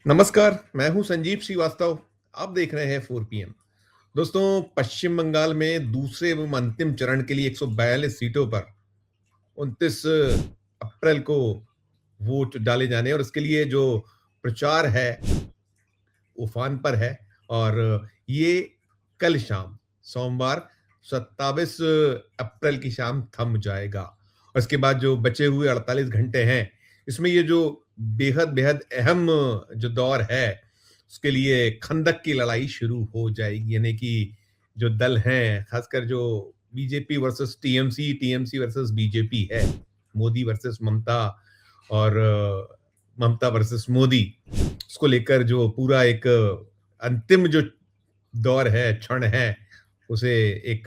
नमस्कार, मैं हूं संजीव श्रीवास्तव। आप देख रहे हैं 4 PM। दोस्तों, पश्चिम बंगाल में दूसरे एवं अंतिम चरण के लिए 142 सीटों पर 29 अप्रैल को वोट डाले जाने और इसके लिए जो प्रचार है उफान पर है। और ये कल शाम सोमवार 27 अप्रैल की शाम थम जाएगा। और इसके बाद जो बचे हुए 48 घंटे हैं, इसमें ये जो बेहद बेहद अहम जो दौर है, उसके लिए खंदक की लड़ाई शुरू हो जाएगी। यानी कि जो दल हैं, खासकर जो BJP versus TMC, TMC versus BJP है, मोदी वर्सेस ममता और ममता वर्सेस मोदी, उसको लेकर जो पूरा एक अंतिम जो दौर है, क्षण है, उसे एक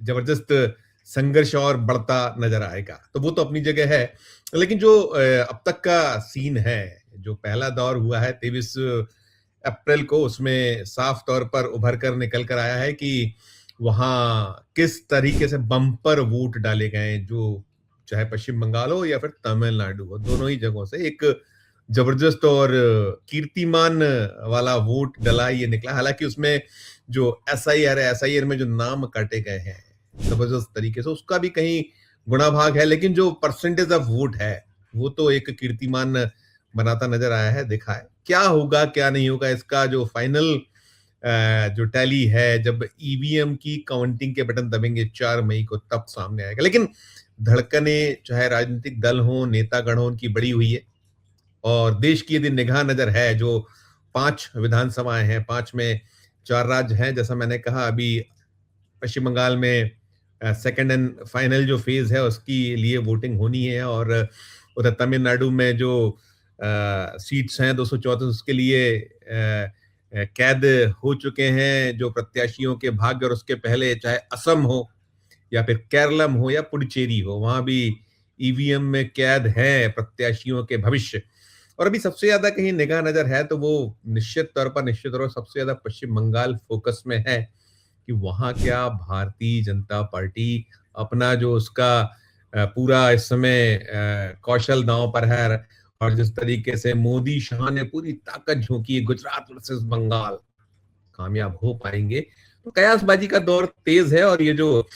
जबरदस्त संघर्ष और बढ़ता नजर आएगा। तो वो तो अपनी जगह है, लेकिन जो अब तक का सीन है, जो पहला दौर हुआ है 23 अप्रैल को, उसमें साफ तौर पर उभर कर निकल कर आया है कि वहां किस तरीके से बम्पर वोट डाले गए। जो चाहे पश्चिम बंगाल हो या फिर तमिलनाडु हो, दोनों ही जगहों से एक जबरदस्त और कीर्तिमान वाला वोट डला ये निकला। हालांकि उसमें जो एसआईआर है, एसआईआर में जो नाम काटे गए हैं जबरदस्त तरीके से, उसका भी कहीं गुणा भाग है, लेकिन जो परसेंटेज ऑफ वोट है वो तो एक कीर्तिमान बनाता नजर आया है। देखा है क्या होगा क्या नहीं होगा, इसका जो फाइनल जो टैली है, जब ईवीएम की काउंटिंग के बटन दबेंगे 4 मई को, तब सामने आएगा। लेकिन धड़कने चाहे राजनीतिक दल हो, नेतागण हो, उनकी बड़ी हुई है। और देश की यदि निगाह नजर है, जो 5 विधानसभाएं हैं, 5 में 4 राज्य हैं, जैसा मैंने कहा, अभी पश्चिम बंगाल में सेकंड एंड फाइनल जो फेज है उसकी लिए वोटिंग होनी है। और उधर तमिलनाडु में जो सीट्स हैं 234, उसके लिए कैद हो चुके हैं जो प्रत्याशियों के भाग्य। और उसके पहले चाहे असम हो या फिर केरलम हो या पुडुचेरी हो, वहां भी ईवीएम में कैद है प्रत्याशियों के भविष्य। और अभी सबसे ज्यादा कहीं निगाह नजर है तो वो निश्चित तौर पर सबसे ज्यादा पश्चिम बंगाल फोकस में है कि वहां क्या भारतीय जनता पार्टी अपना जो उसका पूरा इस समय कौशल दांव पर है, और जिस तरीके से मोदी शाह ने पूरी ताकत झोंकी है गुजरात वर्सेस बंगाल, कामयाब हो पाएंगे। तो कयासबाजी का दौर तेज है। और ये जो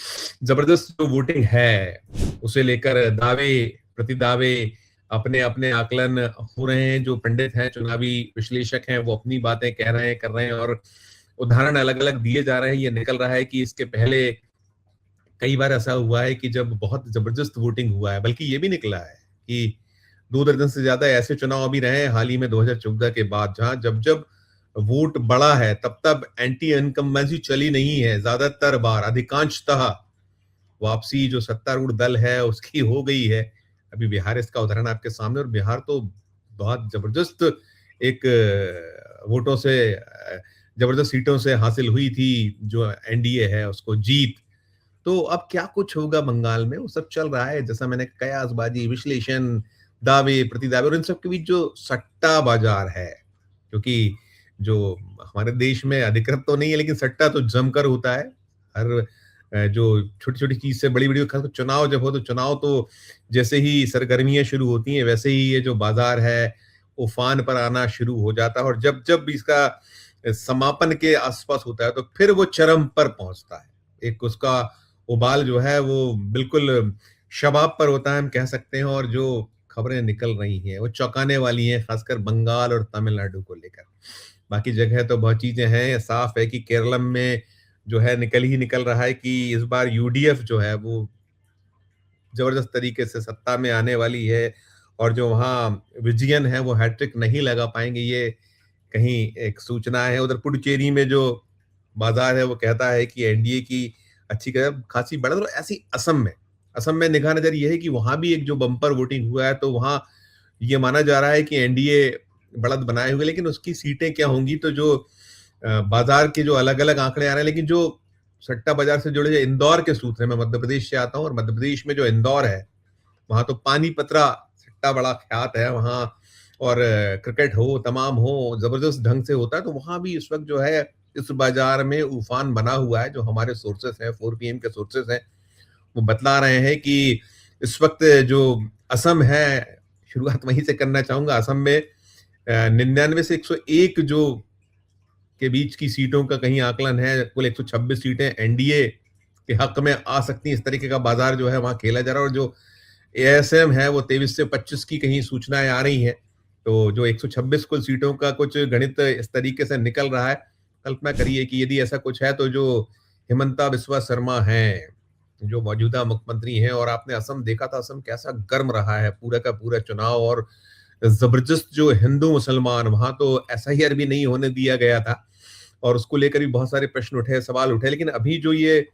जबरदस्त जो वोटिंग है, उसे लेकर दावे प्रतिदावे, अपने अपने आकलन हो रहे हैं। जो पंडित हैं, चुनावी विश्लेषक हैं, वो अपनी बातें कह रहे हैं, कर रहे हैं, और उदाहरण अलग अलग दिए जा रहे हैं। ये निकल रहा है कि इसके पहले कई बार ऐसा हुआ है कि जब बहुत जबरदस्त वोटिंग हुआ है, बल्कि ये भी निकला है कि 2 दर्जन से ज्यादा ऐसे चुनाव अभी रहे हैं हाल ही में 2014 के बाद, जहां जब जब वोट बढ़ा है तब तब एंटी इनकम्बेंसी चली नहीं है। ज्यादातर बार, अधिकांशतः वापसी जो सत्तारूढ़ दल है उसकी हो गई है। अभी बिहार इसका उदाहरण आपके सामने, और बिहार तो बहुत जबरदस्त एक वोटों से, जबरदस्त सीटों से हासिल हुई थी जो एनडीए है उसको जीत। तो अब क्या कुछ होगा बंगाल में, वो सब चल रहा है। जैसा मैंने कयासबाजी, विश्लेषण, दावे प्रतिदावे, और इन सब के बीच जो सट्टा बाजार है, क्योंकि जो हमारे देश में अधिकृत तो नहीं है, लेकिन सट्टा तो जमकर होता है। हर जो छोटी छोटी चीज से बड़ी बड़ी, खासकर चुनाव जब हो, तो चुनाव तो जैसे ही सरगर्मियां शुरू होती हैं, वैसे ही ये जो बाजार है उफान पर आना शुरू हो जाता है। और जब जब इसका समापन के आसपास होता है, तो फिर वो चरम पर पहुंचता है। एक उसका उबाल जो है वो बिल्कुल शबाब पर होता है, हम कह सकते हैं। और जो खबरें निकल रही हैं वो चौंकाने वाली हैं, खासकर बंगाल और तमिलनाडु को लेकर। बाकी जगह तो बहुत चीजें हैं। साफ है कि केरलम में जो है निकल रहा है कि इस बार यूडीएफ जो है वो जबरदस्त तरीके से सत्ता में आने वाली है। और जो वहाँ विजयन है वो हैट्रिक नहीं लगा पाएंगे, ये कहीं एक सूचना है। उधर पुडुचेरी में जो बाजार है वो कहता है कि एनडीए की अच्छी खासी बढ़त। और ऐसी असम में निगाह नजर ये है कि वहां भी एक जो बम्पर वोटिंग हुआ है, तो वहां ये माना जा रहा है कि एनडीए बढ़त बनाए हुए, लेकिन उसकी सीटें क्या होंगी, तो जो बाजार के जो अलग अलग आंकड़े आ रहे हैं। लेकिन जो सट्टा बाजार से जुड़े जो इंदौर के सूत्र है, मैं मध्य प्रदेश से आता हूँ, और मध्य प्रदेश में जो इंदौर है, वहां तो पानीपतरा सट्टा बड़ा ख्यात है वहां। और क्रिकेट हो, तमाम हो, जबरदस्त ढंग से होता है। तो वहां भी इस वक्त जो है इस बाजार में उफान बना हुआ है। जो हमारे सोर्सेस हैं, 4 PM के सोर्सेस हैं, वो बतला रहे हैं कि इस वक्त जो असम है, शुरुआत वहीं से करना चाहूंगा। असम में 99 से 101 जो के बीच की सीटों का कहीं आकलन है, कुल 126 सीटें एनडीए के हक में आ सकती हैं, इस तरीके का बाजार जो है वहां खेला जा रहा है। और जो एएसएम है वो 23 से 25 की कहीं सूचनाएं आ रही हैं। तो जो 126 कुल सीटों का कुछ गणित इस तरीके से निकल रहा है। कल्पना करिए कि यदि ऐसा कुछ है तो जो हिमंता बिस्वा शर्मा हैं, जो मौजूदा मुख्यमंत्री हैं, और आपने असम देखा था, असम कैसा गर्म रहा है पूरा का पूरा चुनाव, और जबरदस्त जो हिंदू मुसलमान, वहां तो एसआईआर भी नहीं होने दिया गया था और उसको लेकर भी बहुत सारे प्रश्न उठे, सवाल उठे। लेकिन अभी जो ये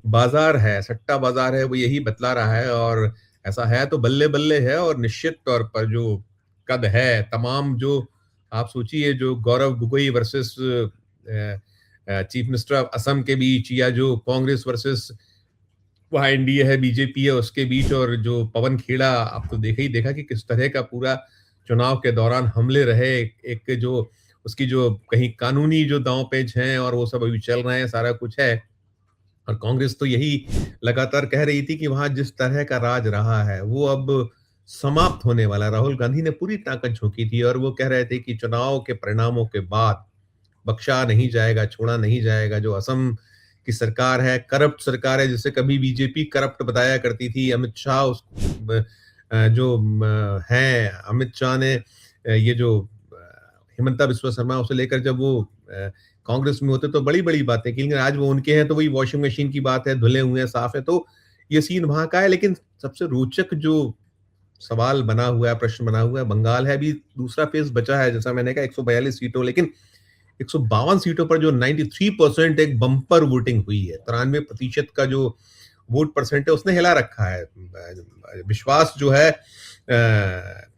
बाजार है, सट्टा बाजार है, वो यही बतला रहा है। और ऐसा है तो बल्ले बल्ले है। और निश्चित तौर पर जो कद है, तमाम जो आप सोचिए, जो Gaurav Gogoi versus chief minister of Assam के बीच, या जो कांग्रेस वर्सेस वहाँ एनडीए है, बीजेपी है, उसके बीच, और जो पवन खेड़ा, आप तो देखा ही देखा कि किस तरह का पूरा चुनाव के दौरान हमले रहे। एक जो उसकी जो कहीं कानूनी जो दांव पेच हैं और वो सब अभी चल रहे हैं, सारा कुछ है। और कांग्रेस तो यही लगातार कह रही थी कि वहां जिस तरह का राज रहा है वो अब समाप्त होने वाला है। राहुल गांधी ने पूरी ताकत झोंकी थी और वो कह रहे थे कि चुनाव के परिणामों के बाद बख्शा नहीं जाएगा, छोड़ा नहीं जाएगा। जो असम की सरकार है, करप्ट सरकार है, जिसे कभी बीजेपी करप्ट बताया करती थी। अमित शाह उस जो हैं, अमित शाह ने ये जो हिमंता बिस्वा शर्मा, उसे लेकर जब वो कांग्रेस में होते तो बड़ी बड़ी बातें की, लेकिन आज वो उनके हैं तो वही वॉशिंग मशीन की बात है, धुले हुए हैं, साफ है। तो ये सीन वहां का है। लेकिन सबसे रोचक जो सवाल बना हुआ है, प्रश्न बना हुआ है, बंगाल है। अभी दूसरा फेज बचा है, जैसा मैंने कहा 142 सीटों, लेकिन 152 सीटों पर जो 93% एक बम्पर वोटिंग हुई है, 93% का जो वोट परसेंट है, उसने हिला रखा है। विश्वास जो है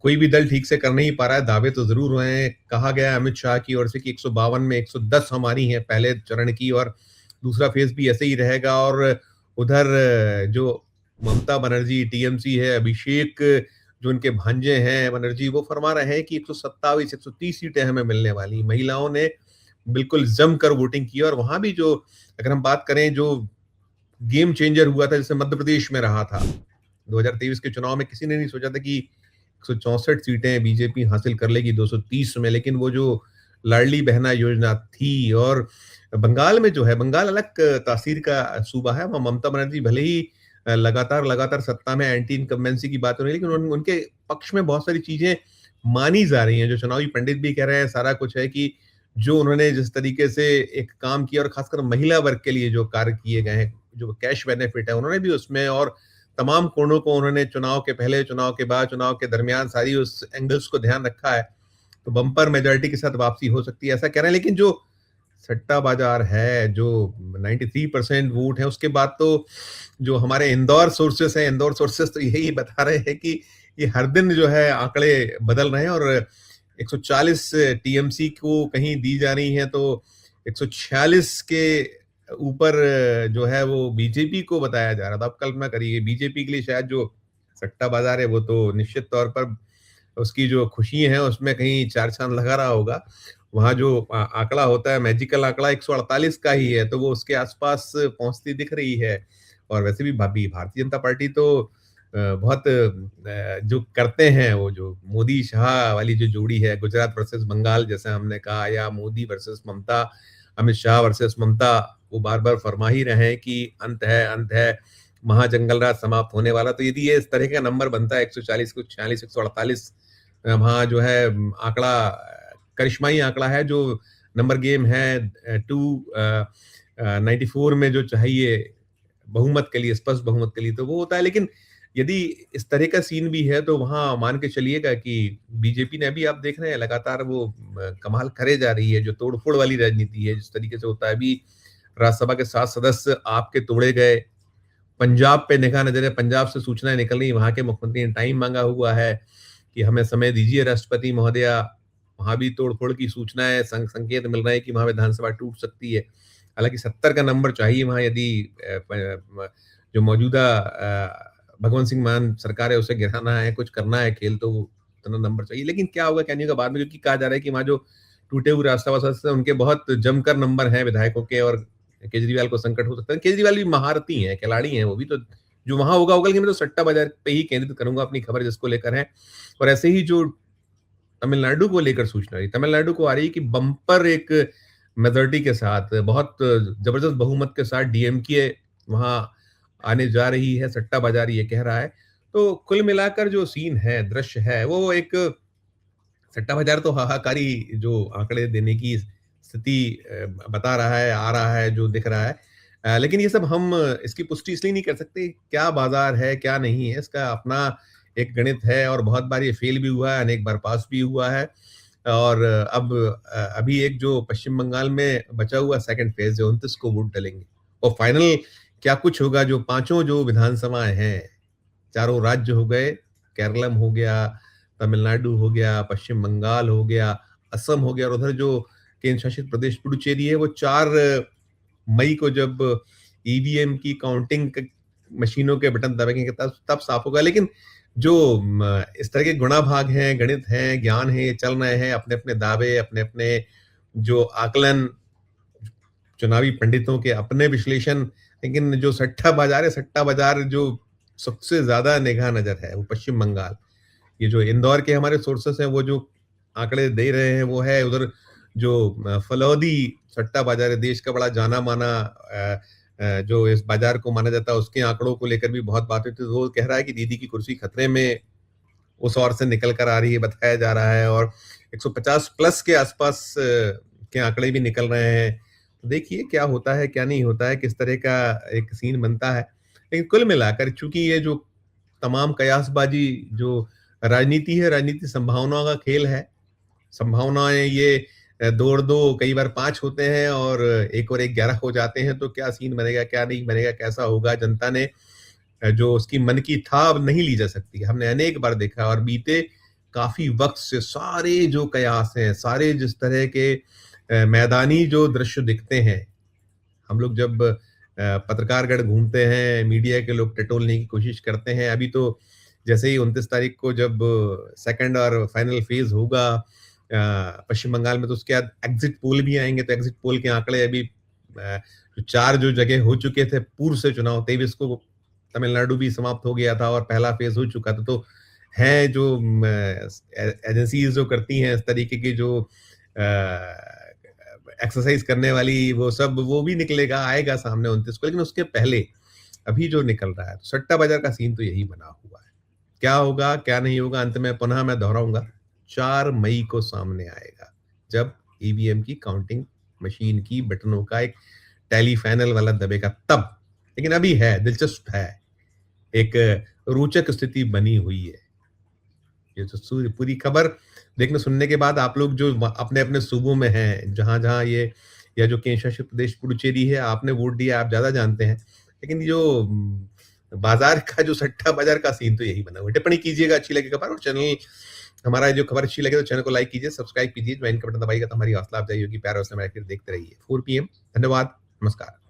कोई भी दल ठीक से कर नहीं पा रहा है। दावे तो जरूर हुए हैं। कहा गया है अमित शाह की ओर से कि 152 में 110 हमारी हैं पहले चरण की, और दूसरा फेज भी ऐसे ही रहेगा। और उधर जो ममता बनर्जी, टीएमसी है, अभिषेक जो उनके भांजे हैं बनर्जी, वो फरमा रहे हैं कि 127 130 सीटें हमें मिलने वाली। महिलाओं ने बिल्कुल जमकर वोटिंग की। और वहां भी जो, अगर हम बात करें, जो गेम चेंजर हुआ था, जैसे मध्य प्रदेश में रहा था 2023 के चुनाव में, किसी ने नहीं सोचा था कि 164 सीटें बीजेपी हासिल कर लेगी 230 में। लेकिन वो जो लाडली बहना योजना थी, और बंगाल में जो है, बंगाल अलग तासीर का सूबा है। वहाँ ममता बनर्जी भले ही लगातार लगातार सत्ता में, एंटी इनकम्बेंसी की बात हो रही है, लेकिन उनके पक्ष में बहुत सारी चीजें मानी जा रही हैं। जो चुनावी पंडित भी कह रहे हैं, सारा कुछ है कि जो उन्होंने जिस तरीके से एक काम किया, और खासकर महिला वर्ग के लिए जो कार्य किए गए हैं, जो कैश बेनिफिट है, उन्होंने भी उसमें, और तमाम कोणों को उन्होंने चुनाव के पहले, चुनाव के बाद, चुनाव के दरमियान सारी उस एंगल्स को ध्यान रखा है। तो बम्पर मेजोरिटी के साथ वापसी हो सकती है, ऐसा कह रहे हैं। लेकिन जो सट्टा बाजार है, जो 93% वोट है, उसके बाद तो जो हमारे इंदौर सोर्सेस हैं, इंदौर सोर्सेस तो यही बता रहे हैं कि ये हर दिन जो है आंकड़े बदल रहे हैं। और 140 टीएमसी को कहीं दी जा रही है, तो 146 के ऊपर जो है वो बीजेपी को बताया जा रहा था। अब कल्पना करिए, बीजेपी के लिए शायद जो सट्टा बाजार है वो तो निश्चित तौर पर उसकी जो खुशी है उसमें कहीं चार चांद लगा रहा होगा। वहां जो आंकड़ा होता है, मैजिकल आंकड़ा 148 का ही है, तो वो उसके आसपास पहुंचती दिख रही है। और वैसे भी भाभी भारतीय जनता पार्टी तो बहुत जो करते हैं, वो जो मोदी शाह वाली जो जोड़ी है, गुजरात वर्सेस बंगाल जैसे हमने कहा, या मोदी वर्सेस ममता, अमित शाह वर्सेस ममता, वो बार बार फरमा ही रहे हैं कि अंत है, अंत है, महाजंगल राज समाप्त होने वाला। तो यदि ये इस तरह का नंबर बनता है 140 को 46 148, वहाँ जो है आंकड़ा करिश्माई आंकड़ा है, जो नंबर गेम है 294 में जो चाहिए बहुमत के लिए, स्पष्ट बहुमत के लिए, तो वो होता है। लेकिन यदि इस तरह का सीन भी है तो वहां मान के चलिएगा कि बीजेपी ने, अभी आप देख रहे हैं लगातार वो कमाल करे जा रही है। जो तोड़फोड़ वाली राजनीति है, जिस तरीके से होता है, अभी राज्यसभा के 7 सदस्य आपके तोड़े गए। पंजाब पे निगाह नजर है, पंजाब से सूचनाएं निकल रही, वहां के मुख्यमंत्री ने टाइम मांगा हुआ है कि हमें समय दीजिए राष्ट्रपति महोदया। वहां भी तोड़फोड़ की सूचनाएं, संकेत मिल रहे हैं कि वहां विधानसभा टूट सकती है। हालांकि 70 का नंबर चाहिए वहां, यदि जो मौजूदा भगवंत सिंह मान सरकार है उसे गिराना है, कुछ करना है खेल, तो उतना नंबर चाहिए। लेकिन क्या होगा क्या नहीं होगा बाद में, क्योंकि कहा जा रहा है कि वहां जो टूटे हुए राज्यसभा सदस्य उनके बहुत जमकर नंबर हैं विधायकों के, और केजरीवाल को संकट हो सकता है। केजरीवाल भी महारथी हैं, खिलाड़ी हैं वो भी, तो जो वहां होगा होगा। लेकिन मैं तो सट्टा बाजार पे ही केंद्रित करूंगा अपनी खबर, जिसको लेकर है। और ऐसे ही जो तमिलनाडु को लेकर सूचना आ रही। तमिलनाडु को आ रही है कि बम्पर एक मेजॉरिटी के साथ, बहुत जबरदस्त बहुमत के साथ डीएमके वहाँ आने जा रही है, सट्टा बाज़ार ये कह रहा है। तो कुल मिलाकर जो सीन है, दृश्य है, वो एक सट्टा बाज़ार तो हाहाकारी जो आंकड़े देने की स्थिति बता रहा है, आ रहा है, जो दिख रहा है। लेकिन ये सब हम इसकी पुष्टि इसलिए नहीं कर सकते, क्या बाज़ार है, क्या नहीं है, इसका अपना एक गणित है और बहुत बार ये फेल भी हुआ है, अनेक बार पास भी हुआ है। और अब अभी एक जो पश्चिम बंगाल में बचा हुआ सेकंड फेज़ है, 29 को वोट डलेंगे और फाइनल क्या कुछ होगा, जो पाँचों जो विधानसभाएँ हैं, चारों राज्य हो गए, केरलम हो गया, तमिलनाडु हो गया, पश्चिम बंगाल हो गया, असम हो गया और उधर जो केंद्र शासित प्रदेश पुडुचेरी है, वो 4 मई को जब ईवीएम की काउंटिंग मशीनों के बटन दबेंगे तब तब साफ होगा। लेकिन जो इस तरह के गुणा भाग हैं, गणित हैं, ज्ञान है, ये चल रहे हैं, अपने-अपने दावे, अपने-अपने जो आकलन, चुनावी पंडितों के अपने विश्लेषण, लेकिन जो सट्टा बाजार है, सट्टा बाजार जो सबसे ज्यादा निगाह नजर है वो पश्चिम बंगाल। ये जो इंदौर के हमारे सोर्सेस हैं, वो जो आंकड़े दे रहे हैं, वो है उधर जो फलौदी सट्टा बाजार है, देश का बड़ा जाना माना जो इस बाजार को माना जाता है, उसके आंकड़ों को लेकर भी बहुत बात हुई थी। वो कह रहा है कि दीदी की कुर्सी खतरे में उस ओर से निकल कर आ रही है, बताया जा रहा है, और 150 प्लस के आसपास के आंकड़े भी निकल रहे हैं। तो देखिए क्या होता है, क्या नहीं होता है, किस तरह का एक सीन बनता है। लेकिन कुल मिलाकर चूंकि ये जो तमाम कयासबाजी जो राजनीति है, राजनीति संभावनाओं का खेल है। संभावनाएं ये 2 और 2 कई बार 5 होते हैं और 1 और 1 11 हो जाते हैं, तो क्या सीन बनेगा, क्या नहीं बनेगा, कैसा होगा, जनता ने जो उसकी मन की था अब नहीं ली जा सकती। हमने अनेक बार देखा और बीते काफी वक्त से सारे जो कयास हैं, सारे जिस तरह के मैदानी जो दृश्य दिखते हैं, हम लोग जब पत्रकारगढ़ घूमते हैं, मीडिया के लोग टटोलने की कोशिश करते हैं। अभी तो जैसे ही 29 तारीख को जब सेकंड और फाइनल फेज होगा पश्चिम बंगाल में, तो उसके बाद एग्जिट पोल भी आएंगे। तो एग्जिट पोल के आंकड़े अभी जो 4 जो जगह हो चुके थे पूर्व से चुनाव, 23 को तमिलनाडु भी समाप्त हो गया था और पहला फेज हो चुका था। तो हैं जो एजेंसीज जो करती हैं इस तरीके की जो एक्सरसाइज करने वाली, वो सब वो भी निकलेगा, आएगा सामने 29 को। लेकिन उसके पहले अभी जो निकल रहा है, सट्टा बाजार का सीन तो यही बना हुआ है। क्या होगा, क्या नहीं होगा, अंत में पुनः मैं दोहराऊंगा, 4 मई को सामने आएगा, जब ईवीएम की काउंटिंग मशीन की बटनों का एक टैली फाइनल वाला दबेगा तब। लेकिन अभी है, दिलचस्प है, एक रोचक स्थिति बनी हुई है। ये जो पूरी खबर देखने सुनने के बाद आप लोग जो अपने अपने सूबों में हैं, जहां जहां ये या जो केंद्र शासित प्रदेश पुडुचेरी है, आपने वोट दिया, आप ज्यादा जानते हैं। लेकिन जो बाजार का जो सट्टा बाजार का सीन तो यही बना हुआ है। टिप्पणी कीजिएगा अच्छी लगे खबर, और चैनल हमारा जो खबर अच्छी लगे तो चैनल को लाइक कीजिए, सब्सक्राइब कीजिए, ज्वाइन का बटन दबाइएगा तो हमारी हौसला अफजाई होगी। प्यार और समय देखते रहिए 4 PM। धन्यवाद, नमस्कार।